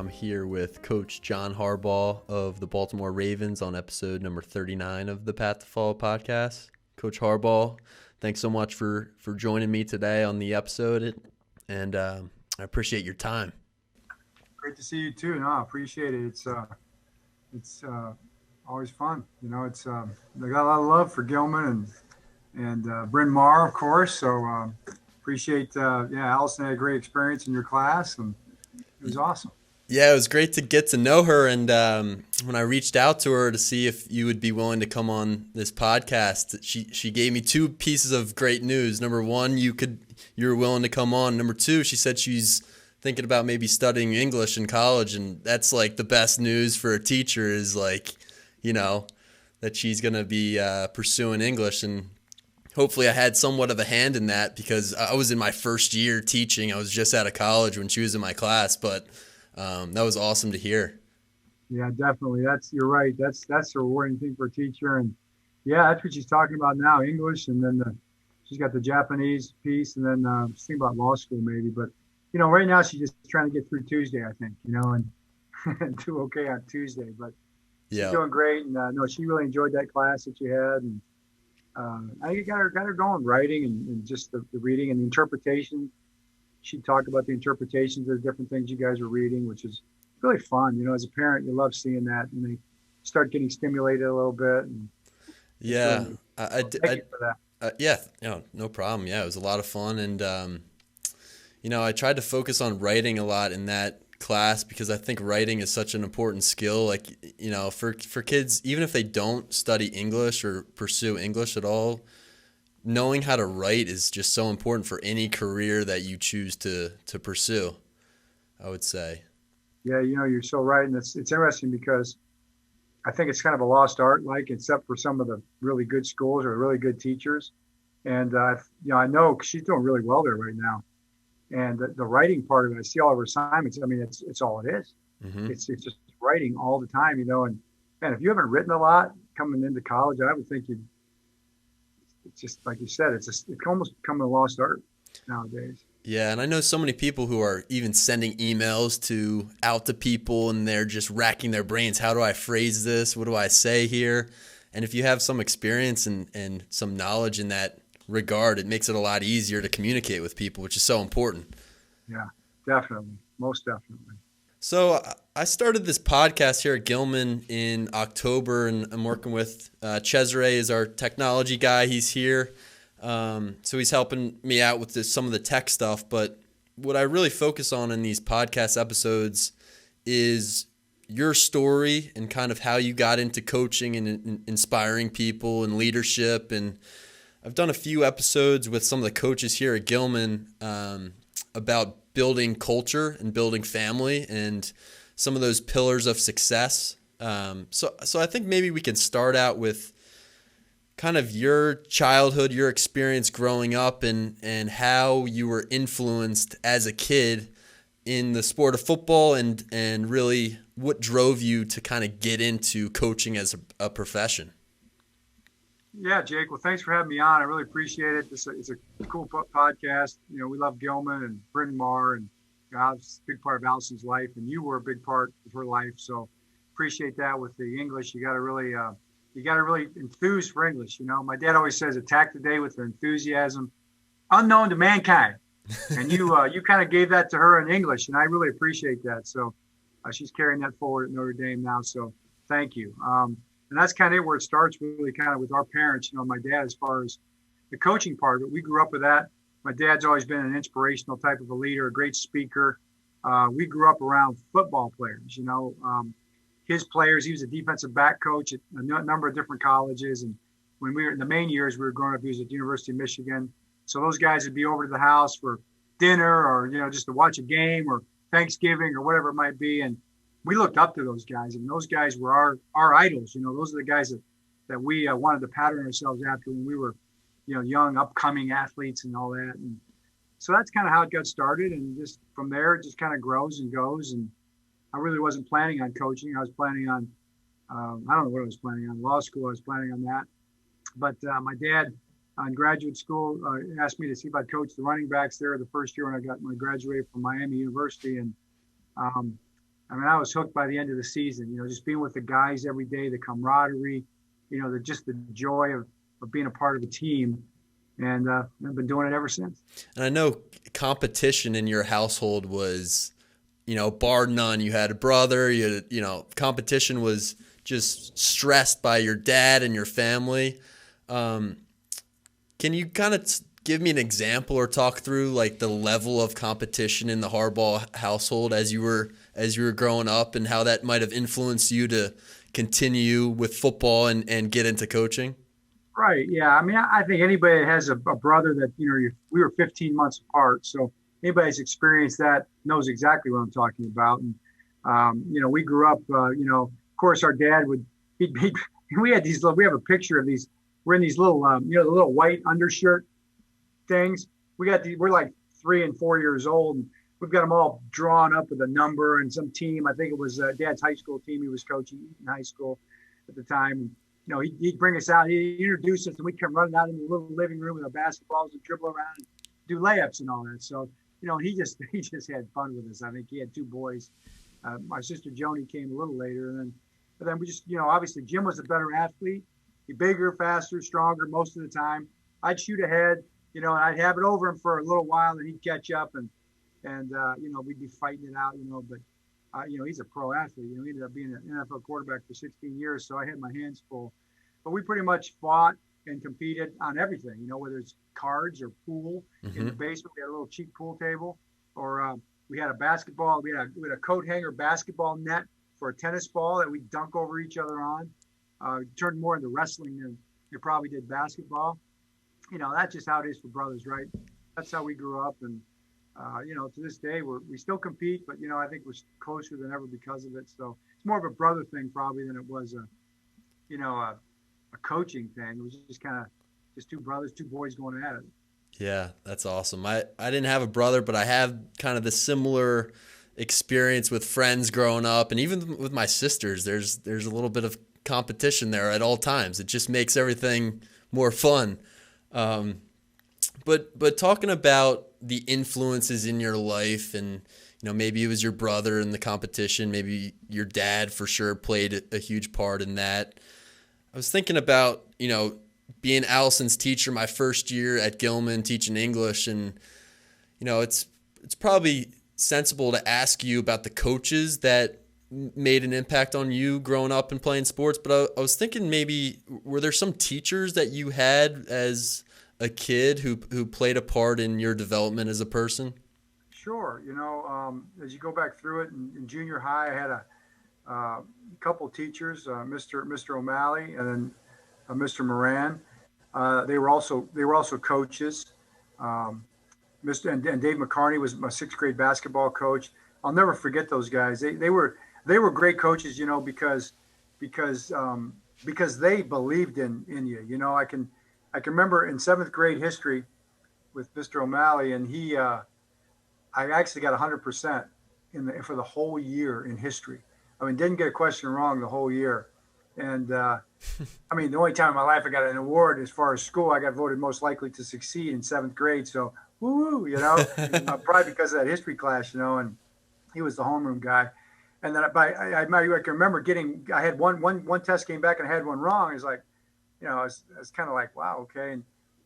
I'm here with Coach John Harbaugh of the Baltimore Ravens on episode number 39 of the Path to Fall podcast. Coach Harbaugh, thanks so much for joining me today on the episode, and I appreciate your time. Great to see you too. No, I appreciate it. It's always fun. You know, they got a lot of love for Gilman and Bryn Mawr, of course. So appreciate. Allison had a great experience in your class, and it was awesome. Yeah, it was great to get to know her, and when I reached out to her to see if you would be willing to come on this podcast, she gave me two pieces of great news. Number one, you were willing to come on. Number two, she said she's thinking about maybe studying English in college, and that's like the best news for a teacher is like, you know, that she's going to be pursuing English, and hopefully I had somewhat of a hand in that because I was in my first year teaching. I was just out of college when she was in my class, but that was awesome to hear. Yeah, definitely. You're right. That's a rewarding thing for a teacher, and yeah, that's what she's talking about now, English, and then she's got the Japanese piece, and then she's thinking about law school maybe, but you know, right now she's just trying to get through Tuesday, I think, you know, and do okay on Tuesday. But she's doing great, and no, she really enjoyed that class that you had, and I got her going writing and just the reading and the interpretation. She talked about the interpretations of the different things you guys were reading, which is really fun. You know, as a parent, you love seeing that, and they start getting stimulated a little bit. And yeah, thank you for that. No problem. Yeah, it was a lot of fun, and you know, I tried to focus on writing a lot in that class because I think writing is such an important skill. Like, you know, for kids, even if they don't study English or pursue English at all, knowing how to write is just so important for any career that you choose to pursue, I would say. Yeah, you know, you're so right. And it's interesting because I think it's kind of a lost art, like, except for some of the really good schools or really good teachers. And, you know, I know she's doing really well there right now. And the writing part of it, I see all of her assignments. I mean, it's all it is. Mm-hmm. It's just writing all the time, you know. And man, if you haven't written a lot coming into college, I would think it's just like you said, it's almost become a lost art nowadays. Yeah, and I know so many people who are even sending emails out to people, and they're just racking their brains. How do I phrase this? What do I say here? And if you have some experience and some knowledge in that regard, it makes it a lot easier to communicate with people, which is so important. Yeah, definitely. Most definitely. So I started this podcast here at Gilman in October, and I'm working with Cesare is our technology guy. He's here. So he's helping me out with some of the tech stuff. But what I really focus on in these podcast episodes is your story and kind of how you got into coaching and inspiring people and leadership. And I've done a few episodes with some of the coaches here at Gilman about building culture and building family and some of those pillars of success. So I think maybe we can start out with kind of your childhood, your experience growing up, and how you were influenced as a kid in the sport of football, and really what drove you to kind of get into coaching as a profession. Yeah, Jake. Well, thanks for having me on. I really appreciate it. It's a cool podcast. You know, we love Gilman and Bryn Mawr, and you know, it's a big part of Allison's life, and you were a big part of her life. So appreciate that. With the English, you got to really enthuse for English. You know, my dad always says, "Attack the day with enthusiasm unknown to mankind," and you kind of gave that to her in English, and I really appreciate that. So she's carrying that forward at Notre Dame now. So thank you. And that's kind of where it starts, really kind of with our parents. You know, my dad, as far as the coaching part of it, we grew up with that. My dad's always been an inspirational type of a leader, a great speaker. We grew up around football players, you know. His players, he was a defensive back coach at a number of different colleges. And when we were in the main years, we were growing up, he was at the University of Michigan. So those guys would be over to the house for dinner or, you know, just to watch a game or Thanksgiving or whatever it might be. And we looked up to those guys, and those guys were our idols. You know, those are the guys that we wanted to pattern ourselves after when we were, you know, young, upcoming athletes and all that. And so that's kind of how it got started. And just from there, it just kind of grows and goes. And I really wasn't planning on coaching. I was planning on, I don't know what I was planning on, law school. I was planning on that. But my dad in graduate school asked me to see if I'd coach the running backs there the first year when I graduated from Miami University. And I mean, I was hooked by the end of the season, just being with the guys every day, the camaraderie, the joy of being a part of a team. And I've been doing it ever since. And I know competition in your household was, bar none. You had a brother, competition was just stressed by your dad and your family. Can you kind of give me an example or talk through like the level of competition in the Harbaugh household as you were growing up, and how that might have influenced you to continue with football and get into coaching? Right. Yeah. I mean, I think anybody that has a brother that, we were 15 months apart. So anybody that's experienced that knows exactly what I'm talking about. And, we grew up, of course, our dad we had we have a picture of these, we're in these little, the little white undershirt things. We're like 3 and 4 years old. And we've got them all drawn up with a number and some team. I think it was Dad's high school team. He was coaching in high school at the time. And, he'd bring us out, he'd introduce us, and we'd come running out in the little living room with our basketballs and dribble around and do layups and all that. So, he just had fun with us. I think he had 2 boys. My sister Joni came a little later, and then we just, obviously Jim was a better athlete. He bigger, faster, stronger most of the time. I'd shoot ahead, and I'd have it over him for a little while, and he'd catch up, and we'd be fighting it out, but. He's a pro athlete. He ended up being an NFL quarterback for 16 years, so I had my hands full. But we pretty much fought and competed on everything, whether it's cards or pool. Mm-hmm. In the basement, we had a little cheap pool table, or we had a basketball. We had a coat hanger basketball net for a tennis ball that we dunk over each other on. It turned more into wrestling than it probably did basketball. That's just how it is for brothers, right? That's how we grew up, and to this day, we still compete, but, I think we're closer than ever because of it. So it's more of a brother thing probably than it was a coaching thing. It was just kind of just 2 brothers, 2 boys going at it. Yeah, that's awesome. I didn't have a brother, but I have kind of the similar experience with friends growing up, and even with my sisters, there's a little bit of competition there at all times. It just makes everything more fun. But talking about the influences in your life, and maybe it was your brother in the competition, maybe your dad for sure played a huge part in that. I was thinking about being Allison's teacher my first year at Gilman teaching English, and it's probably sensible to ask you about the coaches that made an impact on you growing up and playing sports. But I was thinking, maybe were there some teachers that you had as a kid who played a part in your development as a person? Sure. As you go back through it in junior high, I had a couple teachers, Mr. O'Malley and then Mr. Moran. They were also coaches. Mr. and Dave McCarney was my 6th grade basketball coach. I'll never forget those guys. They were great coaches, because they believed in you. I can remember in 7th grade history with Mr. O'Malley, and I actually got 100% for the whole year in history. I mean, didn't get a question wrong the whole year. And the only time in my life I got an award as far as school, I got voted most likely to succeed in 7th grade. So, woo, probably because of that history class, and he was the homeroom guy. And then I can remember I had one test came back and I had one wrong. It's like, I was kind of like, wow, okay.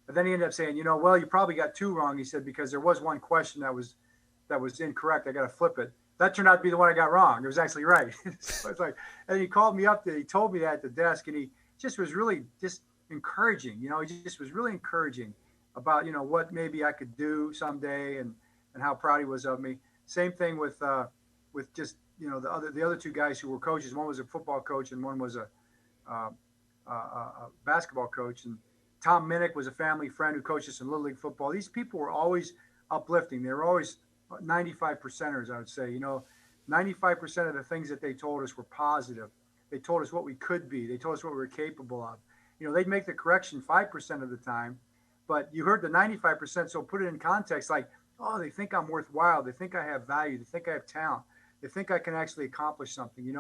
But then he ended up saying, well, you probably got 2 wrong. He said, because there was one question that was incorrect. I got to flip it. That turned out to be the one I got wrong. It was actually right. So it's like, and he called me up he told me that at the desk, and he just was really just encouraging. He just was really encouraging about, what maybe I could do someday, and how proud he was of me. Same thing with just, the other 2 guys who were coaches. One was a football coach and one was a basketball coach. And Tom Minnick was a family friend who coached us in Little League football. These people were always uplifting. They were always 95%ers, I would say. 95% of the things that they told us were positive. They told us what we could be. They told us what we were capable of. They'd make the correction 5% of the time, but you heard the 95%. So put it in context, like, oh, they think I'm worthwhile. They think I have value. They think I have talent. They think I can actually accomplish something.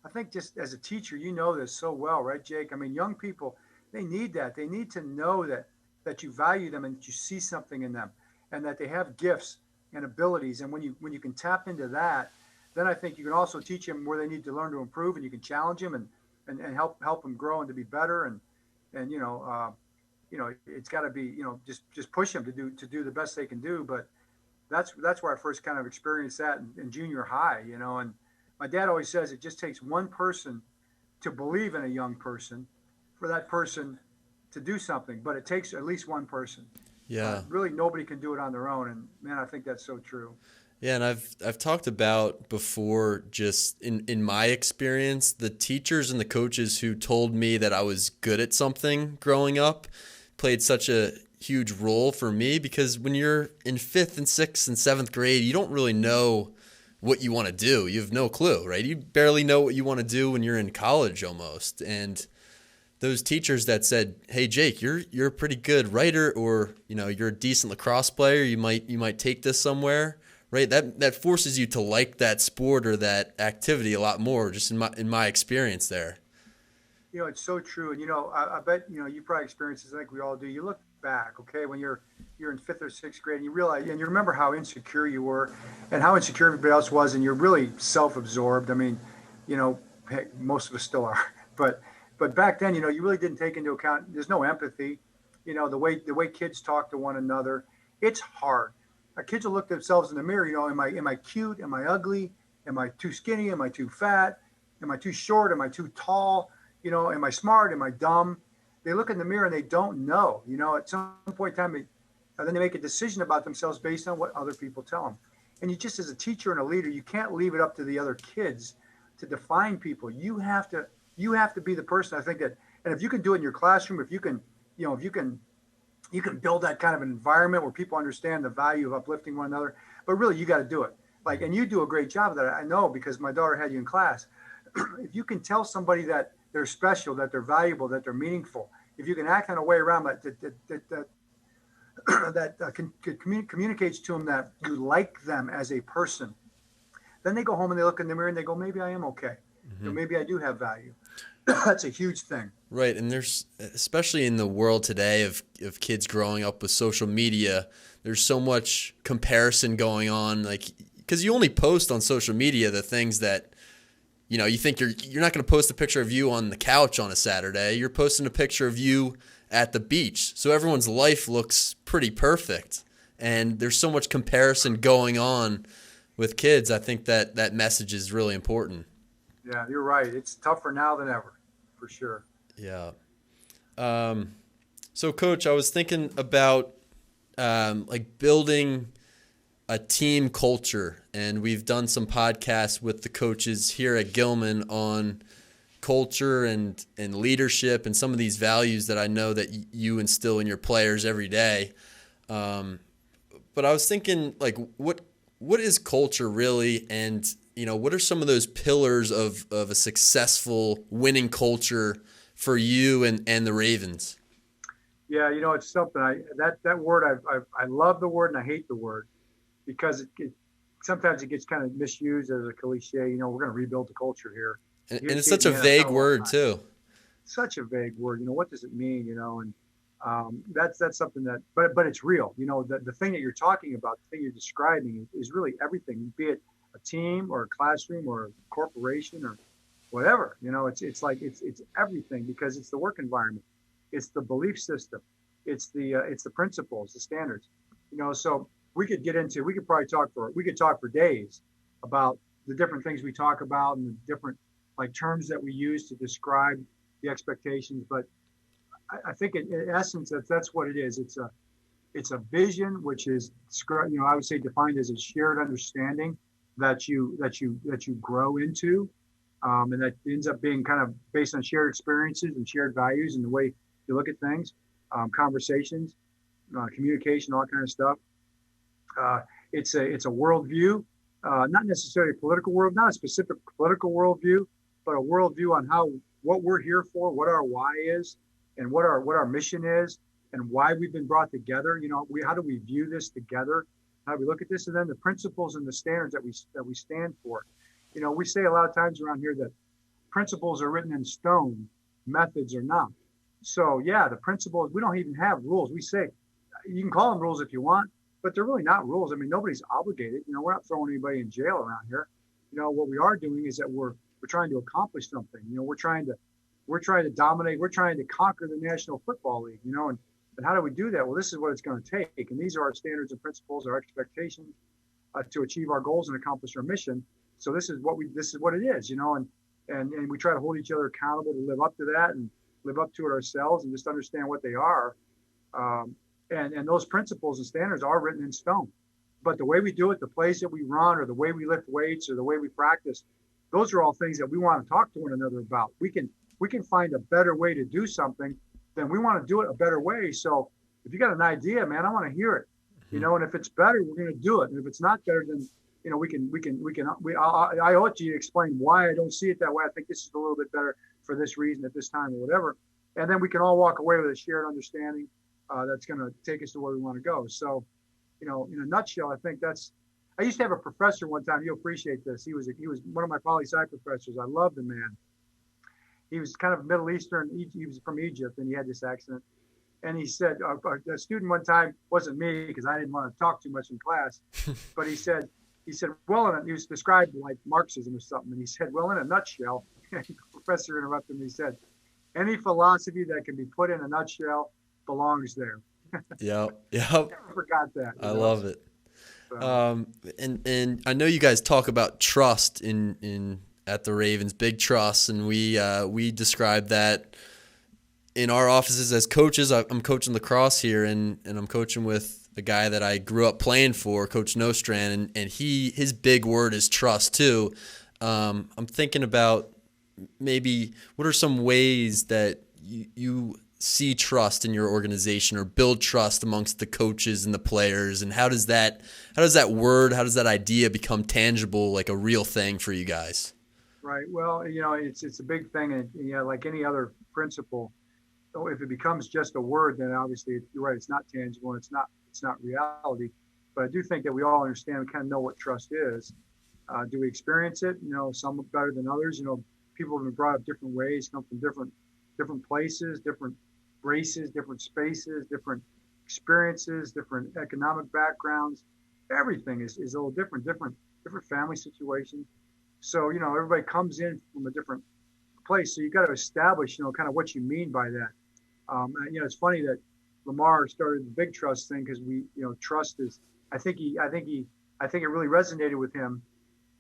I think just as a teacher, this so well, right, Jake? I mean, young people, they need that. They need to know that you value them and that you see something in them, and that they have gifts and abilities. And when you can tap into that, then I think you can also teach them where they need to learn to improve, and you can challenge them and help them grow and to be better. And it's got to be, just push them to do the best they can do. But that's where I first kind of experienced that in junior high, and my dad always says it just takes one person to believe in a young person for that person to do something, but it takes at least one person. Yeah. Really, nobody can do it on their own. And man, I think that's so true. Yeah, and I've talked about before, just in my experience, the teachers and the coaches who told me that I was good at something growing up played such a huge role for me, because when you're in 5th and 6th and 7th grade, you don't really know what you want to do. You have no clue, right? You barely know what you want to do when you're in college almost. And those teachers that said, "Hey Jake, you're a pretty good writer, or you're a decent lacrosse player. You might take this somewhere." Right? That forces you to like that sport or that activity a lot more, just in my experience there. It's so true. And I bet you probably experience this like we all do. You look back, okay, when you're in 5th or 6th grade, and you realize, and you remember how insecure you were and how insecure everybody else was, and you're really self-absorbed. I mean, heck, most of us still are. But back then, you really didn't take into account, there's no empathy. The way kids talk to one another, it's hard. Kids will look at themselves in the mirror, am I cute? Am I ugly? Am I too skinny? Am I too fat? Am I too short? Am I too tall? Am I smart? Am I dumb? They look in the mirror and they don't know. At some point in time, then they make a decision about themselves based on what other people tell them. And you just, as a teacher and a leader, you can't leave it up to the other kids to define people. You have to be the person, I think, that, and if you can do it in your classroom, if you can build that kind of an environment where people understand the value of uplifting one another, but really you got to do it. And you do a great job of that. I know, because my daughter had you in class. If you can tell somebody that they're special, that they're valuable, that they're meaningful, if you can act in a way around that communicates to them that you like them as a person, then they go home and they look in the mirror and they go, maybe I am okay. Mm-hmm. Maybe I do have value. That's a huge thing. Right. And there's, especially in the world today of kids growing up with social media, there's so much comparison going on, because you only post on social media the things that, you think you're not going to post a picture of you on the couch on a Saturday. You're posting a picture of you at the beach. So everyone's life looks pretty perfect. And there's so much comparison going on with kids. I think that message is really important. Yeah, you're right. It's tougher now than ever, for sure. Yeah. So Coach, I was thinking about building a team culture, and we've done some podcasts with the coaches here at Gilman on culture and leadership and some of these values that I know that you instill in your players every day. But I was thinking, what is culture really, and what are some of those pillars of a successful winning culture for you and the Ravens? Yeah, it's something that word I love the word and I hate the word, because it sometimes it gets kind of misused as a cliche. We're going to rebuild the culture here. And it's such a vague word too. Such a vague word. What does it mean? And that's something that, but it's real. The thing that you're talking about, the thing you're describing is really everything, be it a team or a classroom or a corporation or whatever. It's everything, because it's the work environment, it's the belief system, it's the principles, the standards. So we could probably talk for days about the different things we talk about and the different terms that we use to describe the expectations. But I think in essence that's what it is. It's a vision, which is I would say defined as a shared understanding that you grow into, and that ends up being kind of based on shared experiences and shared values and the way you look at things, conversations, communication, all that kind of stuff. It's a worldview, not necessarily a political world, not a specific political worldview, but a worldview on what we're here for, what our why is, and what our mission is, and why we've been brought together. How do we view this together? How do we look at this? And then the principles and the standards that we stand for. We say a lot of times around here that principles are written in stone, methods are not. So yeah, the principles, we don't even have rules. We say you can call them rules if you want, but they're really not rules. I mean, nobody's obligated. We're not throwing anybody in jail around here. what we are doing is that we're trying to accomplish something. We're trying to dominate. We're trying to conquer the National Football League. And how do we do that? Well, this is what it's going to take. And these are our standards and principles, our expectations to achieve our goals and accomplish our mission. So this is what it is, and we try to hold each other accountable to live up to that and live up to it ourselves and just understand what they are. And those principles and standards are written in stone. But the way we do it, the place that we run, or the way we lift weights, or the way we practice, those are all things that we want to talk to one another about. We can find a better way to do something, then we want to do it a better way. So if you got an idea, man, I want to hear it. And if it's better, we're going to do it. And if it's not better, then I ought you to explain why I don't see it that way. I think this is a little bit better for this reason at this time or whatever. And then we can all walk away with a shared understanding that's going to take us to where we want to go. So, in a nutshell, I think I used to have a professor one time. You'll appreciate this. He was one of my poli-sci professors. I loved the man. He was kind of Middle Eastern. He was from Egypt, and he had this accent. And he said, a student one time, wasn't me because I didn't want to talk too much in class, but he said, well, and he was described like Marxism or something. And he said, well, in a nutshell, the professor interrupted me. He said, any philosophy that can be put in a nutshell belongs there. Yep. Never forgot that. I love it. So. And I know you guys talk about trust at the Ravens, big trust, and we describe that in our offices as coaches. I'm coaching lacrosse here, and I'm coaching with a guy that I grew up playing for, Coach Nostrand, and his big word is trust too. I'm thinking about maybe what are some ways that you see trust in your organization or build trust amongst the coaches and the players, and how does that idea become tangible, like a real thing for you guys? Right. Well, it's a big thing, and like any other principle, if it becomes just a word, then obviously you're right, it's not tangible and it's not reality. But I do think that we all understand, we kind of know what trust is. Do we experience it? Some better than others. People have been brought up different ways, come from different places, different races, different spaces, different experiences, different economic backgrounds. Everything is a little different family situations. So, everybody comes in from a different place. So you got to establish, kind of what you mean by that. It's funny that Lamar started the big trust thing because we, trust is, I think it really resonated with him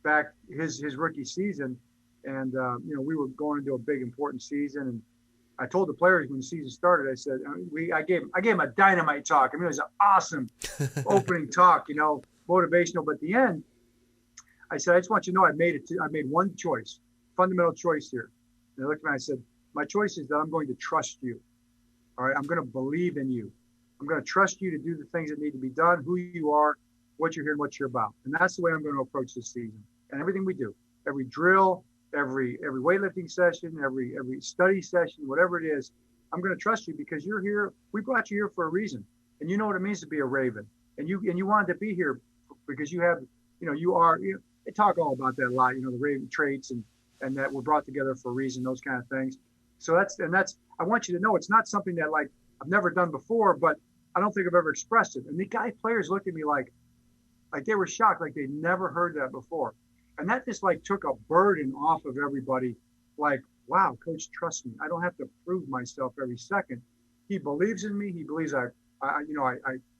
back his rookie season. And, we were going into a big, important season. And I told the players when the season started, I said, I gave him a dynamite talk. It was an awesome opening talk, motivational. But at the end, I said, I just want you to know I made one choice, fundamental choice here. And they looked at me and I said, my choice is that I'm going to trust you. All right. I'm going to believe in you. I'm going to trust you to do the things that need to be done, who you are, what you're here, and what you're about. And that's the way I'm going to approach this season and everything we do, every drill, every weightlifting session, every study session, whatever it is. I'm going to trust you because you're here. We brought you here for a reason, and you know what it means to be a Raven, and you wanted to be here because you have, they talk all about that a lot, the Raven traits and that we're brought together for a reason, those kind of things. So that's, I want you to know it's not something that like I've never done before, but I don't think I've ever expressed it. And the players looked at me like they were shocked, like they'd never heard that before. And that just like took a burden off of everybody. Like, wow, coach trusts me. I don't have to prove myself every second. He believes in me. He believes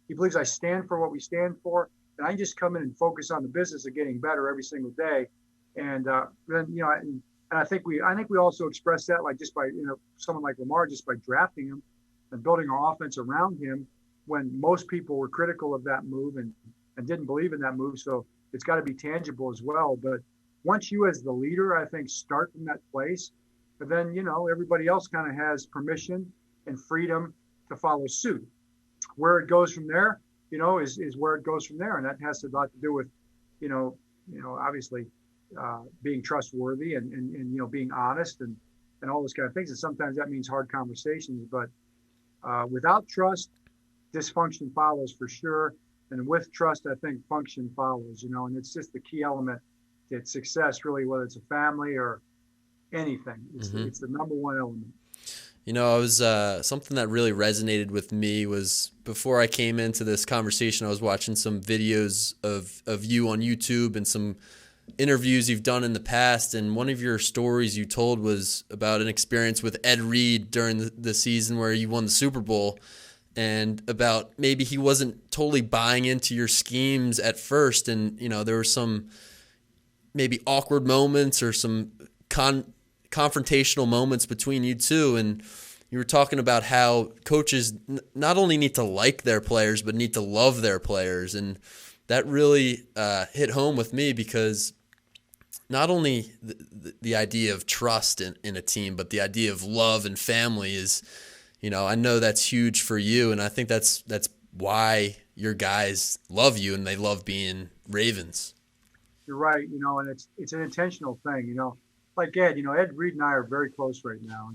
he believes I stand for what we stand for. And I just come in and focus on the business of getting better every single day. And then, and I think we also express that like just by, someone like Lamar, just by drafting him and building our offense around him when most people were critical of that move and didn't believe in that move. So it's got to be tangible as well. But once you as the leader, I think, start from that place, but then, everybody else kind of has permission and freedom to follow suit. Where it goes from there, is where it goes from there. And that has a lot to do with, obviously being trustworthy and being honest and all those kind of things. And sometimes that means hard conversations, but without trust, dysfunction follows for sure. And with trust, I think function follows, and it's just the key element to success, really, whether it's a family or anything. It's the number one element. I was something that really resonated with me was before I came into this conversation, I was watching some videos of you on YouTube and some interviews you've done in the past, and one of your stories you told was about an experience with Ed Reed during the season where you won the Super Bowl, and about maybe he wasn't totally buying into your schemes at first, and there were some maybe awkward moments or some confrontational moments between you two, and you were talking about how coaches not only need to like their players but need to love their players, and that really hit home with me, because not only the idea of trust in a team, but the idea of love and family is, I know that's huge for you, and I think that's why your guys love you and they love being Ravens. You're right, and it's an intentional thing, like Ed, Ed Reed and I are very close right now,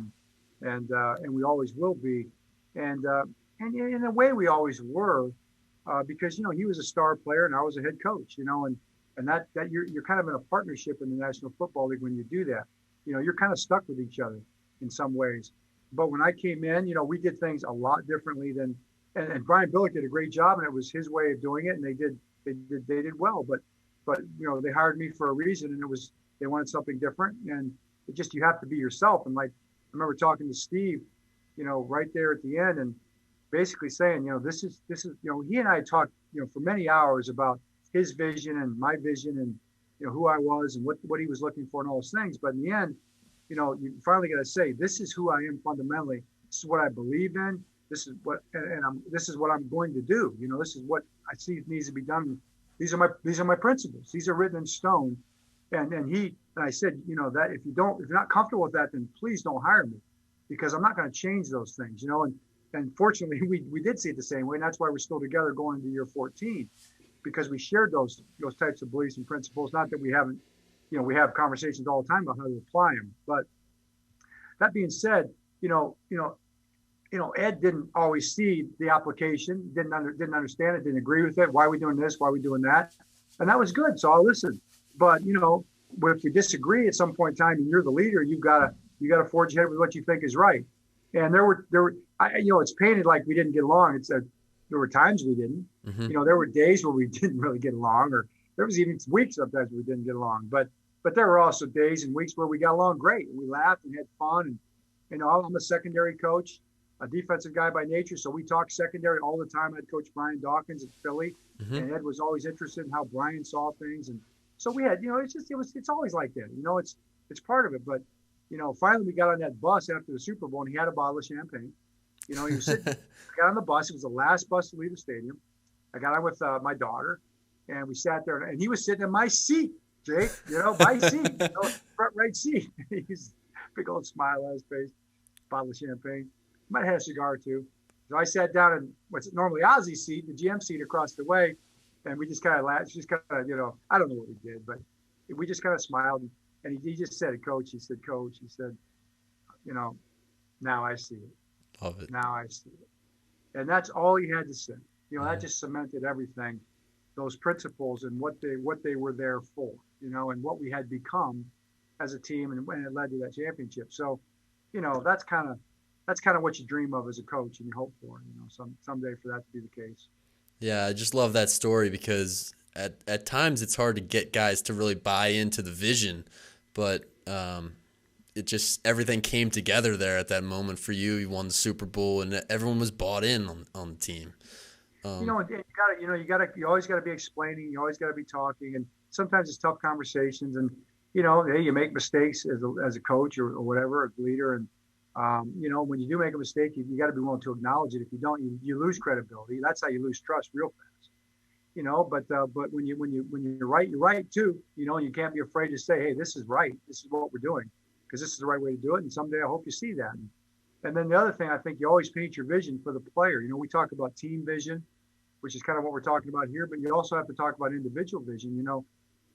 and we always will be, and in a way we always were, because he was a star player and I was a head coach, and that you're kind of in a partnership in the National Football League when you do that. You're kind of stuck with each other in some ways. But when I came in, we did things a lot differently than, and Brian Billick did a great job, and it was his way of doing it, and they did well. But they hired me for a reason, and they wanted something different, and you have to be yourself. And like I remember talking to Steve, right there at the end, and basically saying, this is he and I talked for many hours about his vision and my vision, and who I was and what he was looking for and all those things. But in the end, you finally got to say, this is who I am fundamentally. This is what I believe in. This is what this is what I'm going to do. This is what I see needs to be done. These are my principles. These are written in stone. And I said, that if you're not comfortable with that, then please don't hire me, because I'm not going to change those things. And fortunately we did see it the same way, and that's why we're still together going into year 14. Because we shared those types of beliefs and principles. Not that we haven't, we have conversations all the time about how to apply them. But that being said, Ed didn't always see the application, didn't understand it, didn't agree with it. Why are we doing this? Why are we doing that? And that was good. So I'll listen. But if we disagree at some point in time, and you're the leader, you gotta forge ahead with what you think is right. And there were, it's painted like we didn't get along. There were times we didn't. Mm-hmm. There were days where we didn't really get along, or there was even weeks sometimes we didn't get along. But there were also days and weeks where we got along great, and we laughed and had fun. And I'm a secondary coach, a defensive guy by nature, so we talked secondary all the time. I had Coach Brian Dawkins at Philly, mm-hmm. and Ed was always interested in how Brian saw things, and so we had, it's always like that. It's part of it. But finally we got on that bus after the Super Bowl, and he had a bottle of champagne. He was sitting. I got on the bus. It was the last bus to leave the stadium. I got on with my daughter, and we sat there. And he was sitting in my seat, Jake. My seat, front right seat. He's big old smile on his face, bottle of champagne. Might have had a cigar too. So I sat down in what's normally Ozzy's seat, the GM seat across the way, and we just kind of laughed. Just kind of, I don't know what we did, but we just kind of smiled. And he just said, Coach. He said, now I see it. Love it. Now I see it. And that's all he had to say. That just cemented everything, those principles and what they were there for, and what we had become as a team, and when it led to that championship. So, that's kind of what you dream of as a coach, and you hope for, someday for that to be the case. Yeah, I just love that story, because at times it's hard to get guys to really buy into the vision, but it just, everything came together there at that moment for you. You won the Super Bowl, and everyone was bought in on the team. You always got to be explaining. You always got to be talking, and sometimes it's tough conversations. And hey, you make mistakes as a coach or whatever, a leader. And when you do make a mistake, you got to be willing to acknowledge it. If you don't, you lose credibility. That's how you lose trust real fast. But when you're right, you're right too. And you can't be afraid to say, hey, this is right. This is what we're doing, because this is the right way to do it. And someday I hope you see that. And then the other thing, I think you always paint your vision for the player. We talk about team vision, which is kind of what we're talking about here, but you also have to talk about individual vision.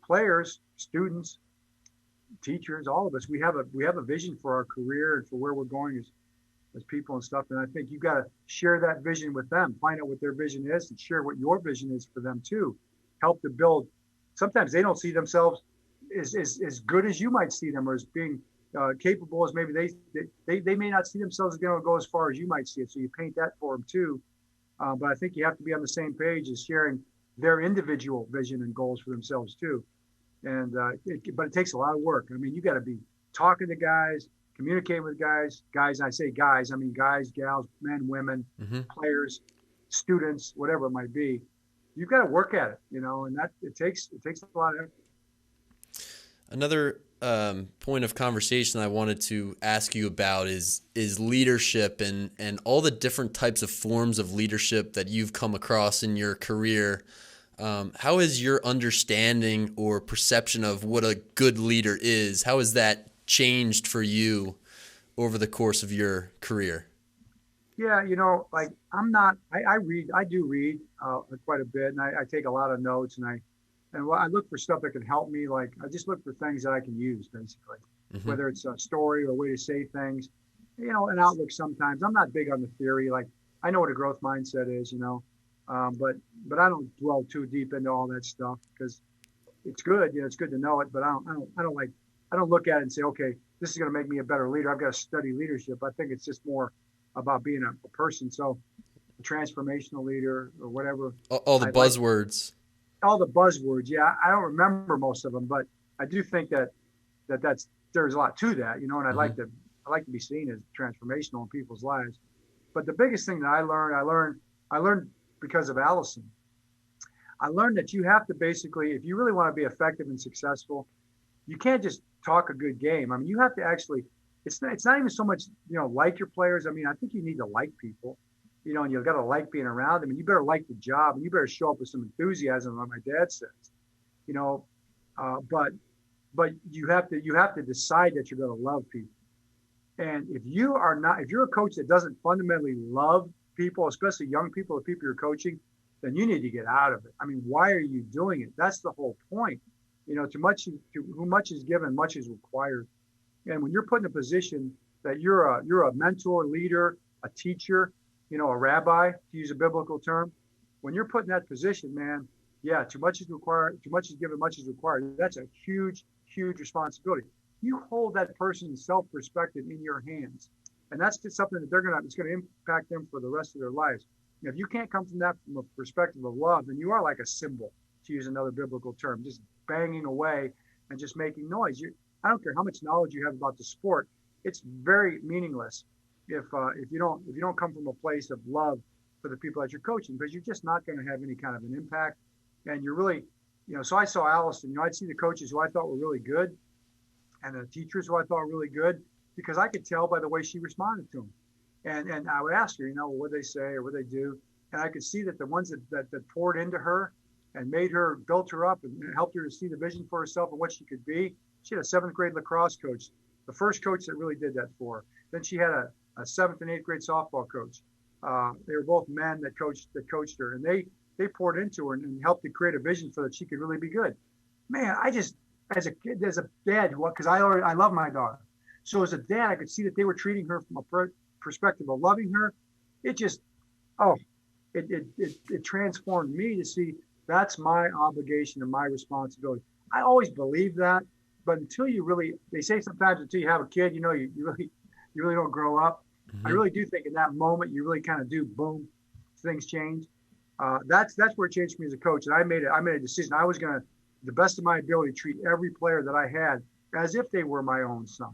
Players, students, teachers, all of us, we have a vision for our career and for where we're going as people and stuff. And I think you've got to share that vision with them, find out what their vision is, and share what your vision is for them too. Help to build. Sometimes they don't see themselves as good as you might see them, or as being capable as maybe they may not see themselves as going to go as far as you might see it. So you paint that for them too. But I think you have to be on the same page as sharing their individual vision and goals for themselves too. But it takes a lot of work. I mean, you got to be talking to guys, communicating with guys. Guys, I say guys, I mean guys, gals, men, women, Mm-hmm. players, students, whatever it might be. You've got to work at it, and that it takes a lot of effort. Another point of conversation I wanted to ask you about is leadership and all the different types of forms of leadership that you've come across in your career. How has your understanding or perception of what a good leader is, how has that changed for you over the course of your career? Yeah, like I do read quite a bit, and I take a lot of notes, and I look for stuff that can help me. Like I just look for things that I can use, basically, Mm-hmm. whether it's a story or a way to say things, an outlook. Sometimes I'm not big on the theory. Like I know what a growth mindset is, but I don't dwell too deep into all that stuff because it's good. It's good to know it, but I don't look at it and say, okay, this is going to make me a better leader. I've got to study leadership. I think it's just more about being a person. So a transformational leader or whatever. All the I like buzzwords. all the buzzwords. Yeah, I don't remember most of them, but I do think that's there's a lot to that, and Mm-hmm. I like to be seen as transformational in people's lives. But the biggest thing that I learned because of Allison. I learned that you have to basically, if you really want to be effective and successful, you can't just talk a good game. I mean, you have to actually. It's not even so much like your players. I mean, I think you need to like people, and you've got to like being around them, and you better like the job, and you better show up with some enthusiasm, like my dad says, you know. But you have to decide that you're going to love people. And if you are not, if you're a coach that doesn't fundamentally love people, especially young people, the people you're coaching, then you need to get out of it. I mean, why are you doing it? That's the whole point. To whom much is given, much is required. And when you're put in a position that you're a mentor, leader, a teacher, a rabbi, to use a biblical term, when you're put in that position, man, yeah, too much is required, too much is given, much is required. That's a huge, huge responsibility. You hold that person's self-perspective in your hands. And that's just something that it's going to impact them for the rest of their lives. If you can't come from that from a perspective of love, then you are like a cymbal, to use another biblical term, just banging away and just making noise. I don't care how much knowledge you have about the sport; it's very meaningless if you don't come from a place of love for the people that you're coaching, because you're just not going to have any kind of an impact. And you're really, So I saw Allison. I'd see the coaches who I thought were really good, and the teachers who I thought were really good, because I could tell by the way she responded to them. And I would ask her, what they say or what they do, and I could see that the ones that poured into her and made her, built her up and helped her to see the vision for herself and what she could be. She had a seventh grade lacrosse coach, the first coach that really did that for her. Then she had a seventh and eighth grade softball coach. They were both men that coached her, and they poured into her and helped to create a vision so that she could really be good. Man, I just, as a kid, as a dad, because I love my daughter, so as a dad, I could see that they were treating her from a perspective of loving her. It just, oh, it transformed me to see that's my obligation and my responsibility. I always believed that, but they say sometimes until you have a kid, you really don't grow up. I Mm-hmm. really do think in that moment you really kind of do, boom, things change. That's where it changed for me as a coach, and I made a decision. I was going to, the best of my ability, treat every player that I had as if they were my own son,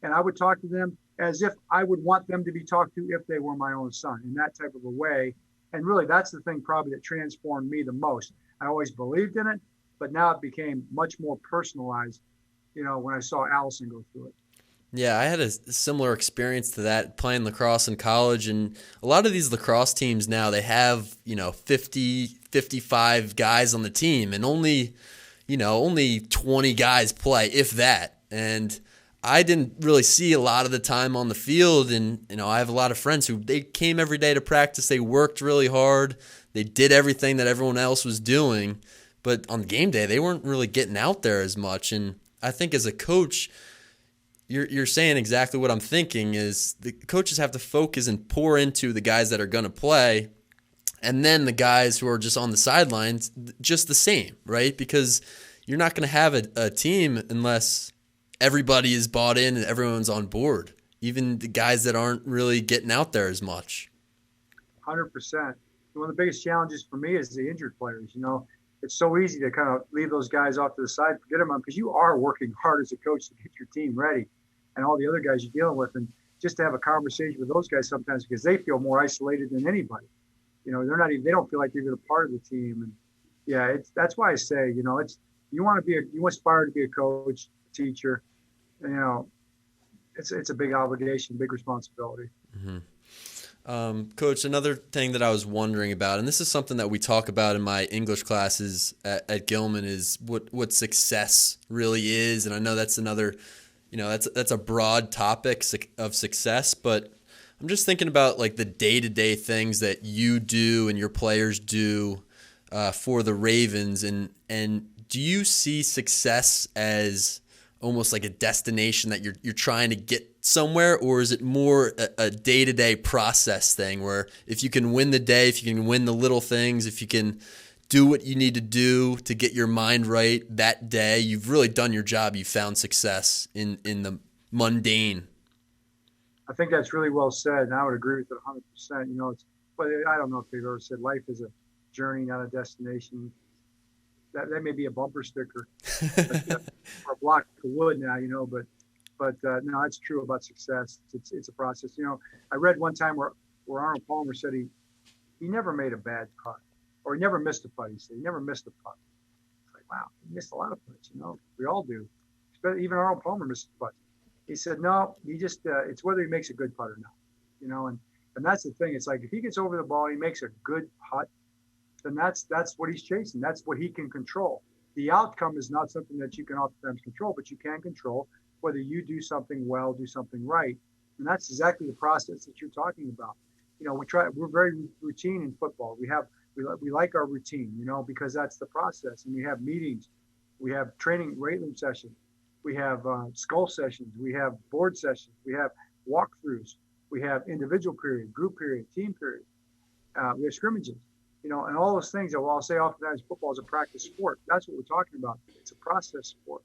and I would talk to them as if I would want them to be talked to if they were my own son, in that type of a way. And really, that's the thing probably that transformed me the most. I always believed in it, but now it became much more personalized, when I saw Allison go through it. Yeah, I had a similar experience to that playing lacrosse in college. And a lot of these lacrosse teams now, they have, 50, 55 guys on the team, and only 20 guys play, if that. And I didn't really see a lot of the time on the field. And, I have a lot of friends who they came every day to practice. They worked really hard. They did everything that everyone else was doing. But on game day, they weren't really getting out there as much. And I think as a coach, you're saying exactly what I'm thinking is the coaches have to focus and pour into the guys that are going to play, and then the guys who are just on the sidelines, just the same, right? Because you're not going to have a team unless everybody is bought in and everyone's on board, even the guys that aren't really getting out there as much. 100%. One of the biggest challenges for me is the injured players. it's so easy to kind of leave those guys off to the side, forget them, because you are working hard as a coach to get your team ready and all the other guys you're dealing with. And just to have a conversation with those guys sometimes, because they feel more isolated than anybody. They're not even, they don't feel like they're even a part of the team. And yeah, that's why I say, you aspire to be a coach, a teacher, and, it's a big obligation, big responsibility. Mm-hmm. Coach, another thing that I was wondering about, and this is something that we talk about in my English classes at Gilman, is what success really is. And I know that's another, that's a broad topic of success, but I'm just thinking about like the day-to-day things that you do and your players do for the Ravens, and do you see success as almost like a destination that you're trying to get somewhere, or is it more a day-to-day process thing where if you can win the day, if you can win the little things, if you can do what you need to do to get your mind right that day, you've really done your job, you've found success in the mundane? I think that's really well said, and I would agree with it 100%. But I don't know if they've ever said life is a journey, not a destination. That may be a bumper sticker or a block of wood now, but no, that's true about success. It's a process. I read one time where Arnold Palmer said he never made a bad putt, or he never missed a putt. He said he never missed a putt. It's like, wow, he missed a lot of putts. We all do. Even Arnold Palmer missed a putt. He said, no, he just it's whether he makes a good putt or not. And that's the thing. It's like if he gets over the ball and he makes a good putt, then that's what he's chasing. That's what he can control. The outcome is not something that you can oftentimes control, but you can control whether you do something well, do something right. And that's exactly the process that you're talking about. We're very routine in football. We like our routine, because that's the process. And we have meetings, we have training weight room sessions, we have skull sessions, we have board sessions, we have walkthroughs, we have individual period, group period, team period, we have scrimmages. And all those things that I'll say oftentimes football is a practice sport. That's what we're talking about. It's a process sport.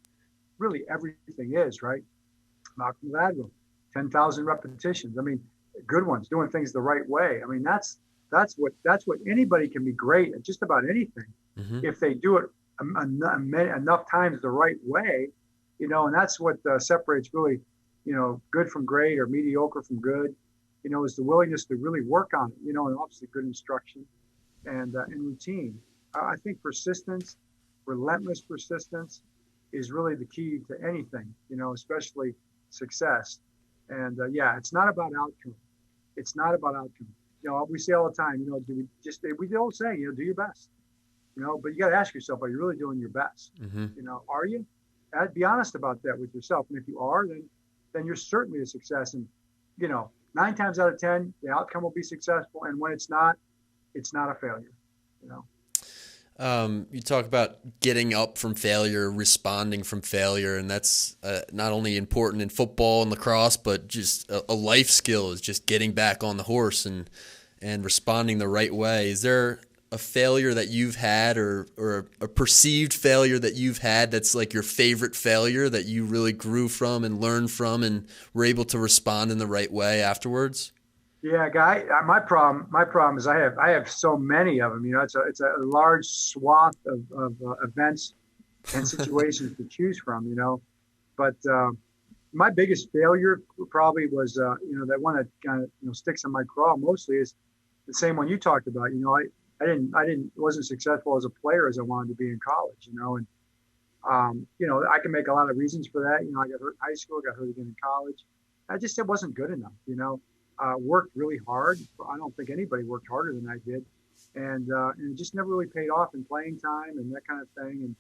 Really, everything is, right? Malcolm Gladwell, 10,000 repetitions. I mean, good ones, doing things the right way. I mean, that's what anybody can be great at, just about anything, if they do it enough times the right way, and that's what separates really, good from great or mediocre from good, is the willingness to really work on it, and obviously good instruction. And routine. I think persistence, relentless persistence, is really the key to anything, especially success. And it's not about outcome. It's not about outcome. We say all the time, we don't say, do your best, but you got to ask yourself, are you really doing your best? Are you? And be honest about that with yourself. And if you are, then you're certainly a success. And, 9 times out of 10, the outcome will be successful. And when it's not a failure. You talk about getting up from failure, responding from failure, and that's not only important in football and lacrosse, but just a life skill is just getting back on the horse and responding the right way. Is there a failure that you've had or a perceived failure that you've had that's like your favorite failure that you really grew from and learned from and were able to respond in the right way afterwards? Yeah, guy. My problem is I have so many of them. It's a large swath of events and situations to choose from. But my biggest failure probably was that one that kind of sticks in my craw mostly is the same one you talked about. I wasn't successful as a player as I wanted to be in college. And I can make a lot of reasons for that. I got hurt in high school, got hurt again in college. It wasn't good enough. Worked really hard. I don't think anybody worked harder than I did, and it just never really paid off in playing time and that kind of thing. And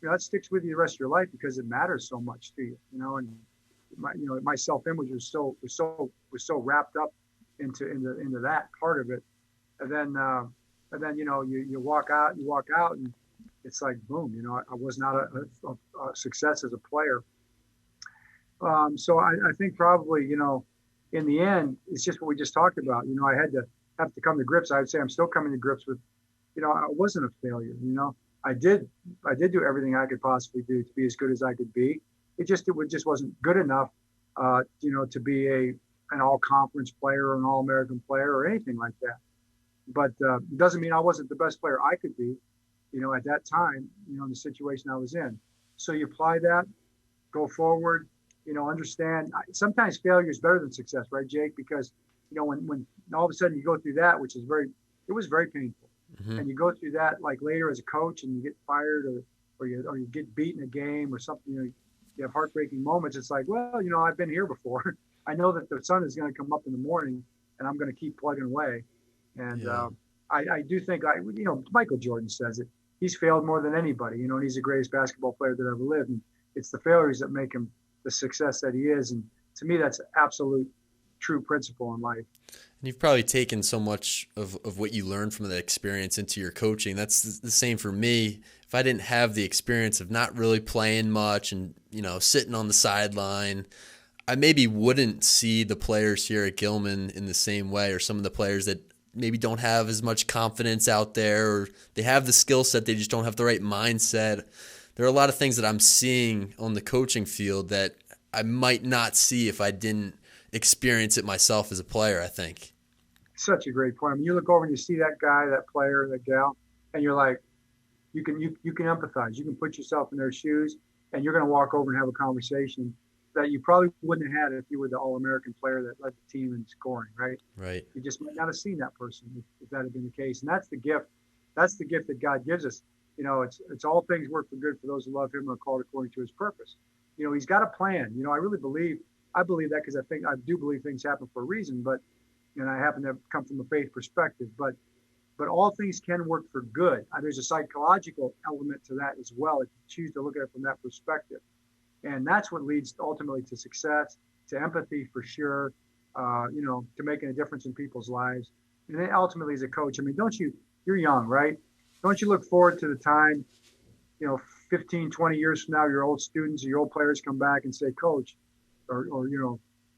that sticks with you the rest of your life because it matters so much to you. And my self-image was so wrapped up into that part of it. And then you walk out, and it's like boom. I was not a success as a player. So I think probably in the end, it's just what we just talked about. I had to come to grips. I would say I'm still coming to grips with, I wasn't a failure. I did do everything I could possibly do to be as good as I could be. It just wasn't good enough, to be an all-conference player or an all-American player or anything like that. But it doesn't mean I wasn't the best player I could be. at that time, in the situation I was in. So you apply that, go forward, understand. Sometimes failure is better than success, right, Jake? Because, when all of a sudden you go through that, which is it was very painful. Mm-hmm. And you go through that like later as a coach and you get fired or you get beat in a game or something, you have heartbreaking moments. It's like, well, I've been here before. I know that the sun is going to come up in the morning and I'm going to keep plugging away. And I do think, Michael Jordan says it. He's failed more than anybody, and he's the greatest basketball player that ever lived. And it's the failures that make him the success that he is. And to me, that's absolute true principle in life. And you've probably taken so much of what you learned from that experience into your coaching. That's the same for me. If I didn't have the experience of not really playing much and, sitting on the sideline, I maybe wouldn't see the players here at Gilman in the same way, or some of the players that maybe don't have as much confidence out there, or they have the skill set, they just don't have the right mindset. There are a lot of things that I'm seeing on the coaching field that I might not see if I didn't experience it myself as a player, I think. Such a great point. I mean, you look over and you see that guy, that player, that gal, and you're like, you can empathize. You can put yourself in their shoes, and you're going to walk over and have a conversation that you probably wouldn't have had if you were the All-American player that led the team in scoring, right? Right. You just might not have seen that person if that had been the case. And that's the gift. That's the gift that God gives us. It's all things work for good for those who love him and are called according to his purpose. He's got a plan. I believe that because I do believe things happen for a reason, but, I happen to come from a faith perspective, but all things can work for good. There's a psychological element to that as well, if you choose to look at it from that perspective. And that's what leads ultimately to success, to empathy for sure, to making a difference in people's lives. And then ultimately as a coach, you're young, right? Don't you look forward to the time, 15, 20 years from now, your old students or your old players come back and say, Coach, or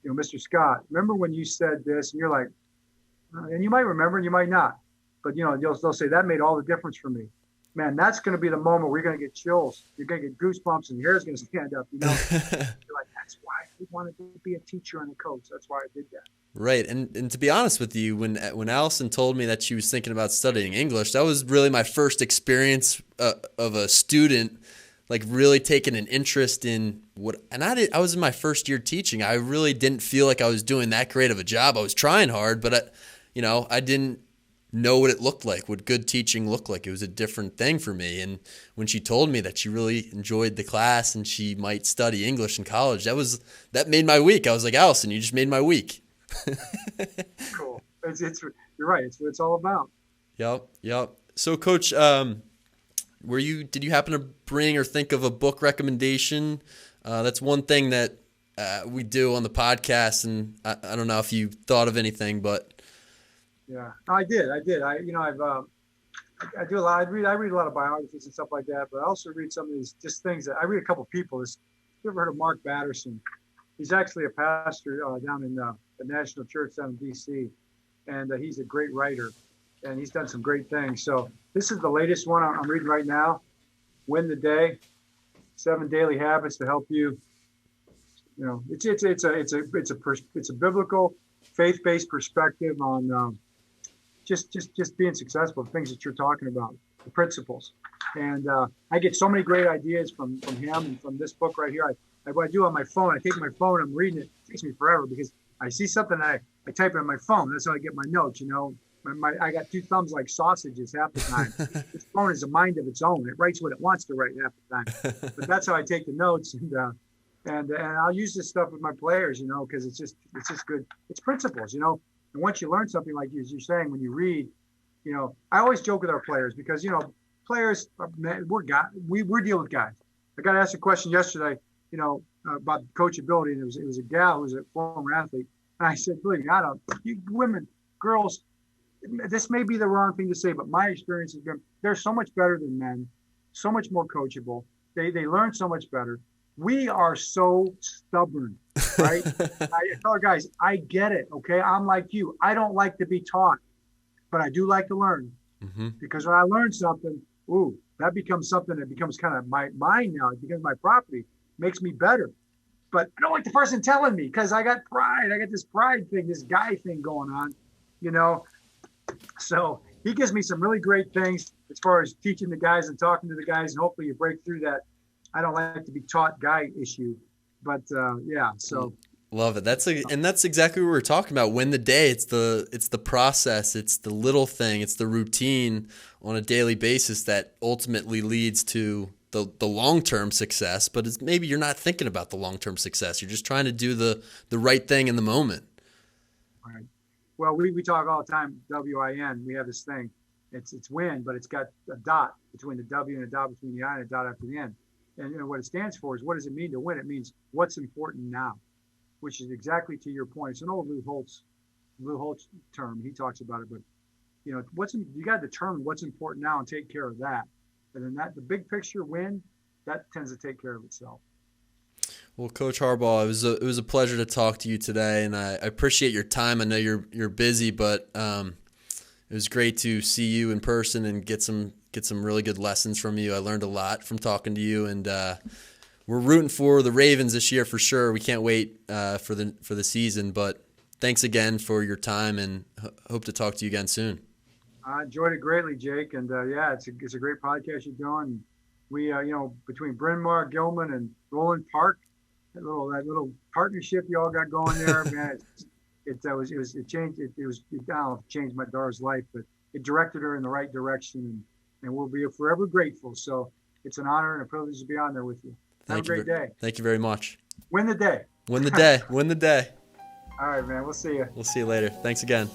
Mr. Scott, remember when you said this? And you're like, and you might remember and you might not. But, they'll say that made all the difference for me. Man, that's going to be the moment where you're going to get chills. You're going to get goosebumps and your hair's going to stand up. You're like, that's why I wanted to be a teacher and a coach. That's why I did that. Right. And to be honest with you, when Allison told me that she was thinking about studying English, that was really my first experience of a student like really taking an interest in I was in my first year teaching. I really didn't feel like I was doing that great of a job. I was trying hard, but I didn't know what it looked like, what good teaching looked like. It was a different thing for me. And when she told me that she really enjoyed the class and she might study English in college, that made my week. I was like, Allison, you just made my week. Cool. You're right. It's what it's all about. Yep. So, Coach, did you happen to bring or think of a book recommendation? That's one thing that we do on the podcast, and I don't know if you thought of anything, but yeah, I did. I do a lot. I read a lot of biographies and stuff like that, but I also read some of these just things that I read. A couple of people. You ever heard of Mark Batterson? He's actually a pastor down in the National Church down in D.C., and he's a great writer, and he's done some great things. So this is the latest one I'm reading right now. Win the Day: 7 Daily Habits to Help You. It's a biblical, faith-based perspective on just being successful, the things that you're talking about, the principles. And I get so many great ideas from him and from this book right here. What I do on my phone, I take my phone, I'm reading it. It takes me forever because I see something and I type it on my phone. That's how I get my notes, I got two thumbs like sausages half the time. This phone is a mind of its own. It writes what it wants to write half the time. But that's how I take the notes, and I'll use this stuff with my players, because it's just good. It's principles, And once you learn something, like you're saying, when you read, I always joke with our players because players, we're dealing with guys. I got asked a question yesterday, about coachability, and it was a gal who was a former athlete, and I said, believe me, you women, girls. This may be the wrong thing to say, but my experience has been they're so much better than men, so much more coachable. They learn so much better. We are so stubborn, right? I tell our guys, I get it, okay? I'm like you. I don't like to be taught, but I do like to learn. Mm-hmm. Because when I learn something, that becomes something that becomes kind of mine now. It becomes my property. It makes me better. But I don't like the person telling me because I got pride. I got this pride thing, this guy thing going on, So he gives me some really great things. as far as teaching the guys and talking to the guys, and hopefully you break through that I don't like to be taught guy issue. But yeah, so love it. And that's exactly what we were talking about. Win the day. It's the process. It's the little thing. It's the routine on a daily basis that ultimately leads to the long-term success. But it's, maybe you're not thinking about the long-term success. You're just trying to do the right thing in the moment. Right. Well, we talk all the time. WIN. We have this thing. It's win, but it's got a dot between the W and a dot between the I and a dot after the N. And you know what it stands for is, what does it mean to win? It means what's important now, which is exactly to your point. It's an old Lou Holtz term. He talks about it, but you know, you got to determine what's important now and take care of that. And then the big picture win, that tends to take care of itself. Well, Coach Harbaugh, it was a pleasure to talk to you today, and I appreciate your time. I know you're busy, but it was great to see you in person and get some really good lessons from you. I learned a lot from talking to you, and we're rooting for the Ravens this year for sure. We can't wait for the season, but thanks again for your time, and hope to talk to you again soon. I enjoyed it greatly, Jake, and yeah, it's a great podcast you're doing. We between Bryn Mawr, Gilman, and Roland Park, that little partnership you all got going there, man. It changed my daughter's life, but it directed her in the right direction, and we'll be forever grateful. So it's an honor and a privilege to be on there with you. Have a great day. Thank you very much. Win the day. Win the day. Win the day. All right, man. We'll see you. We'll see you later. Thanks again.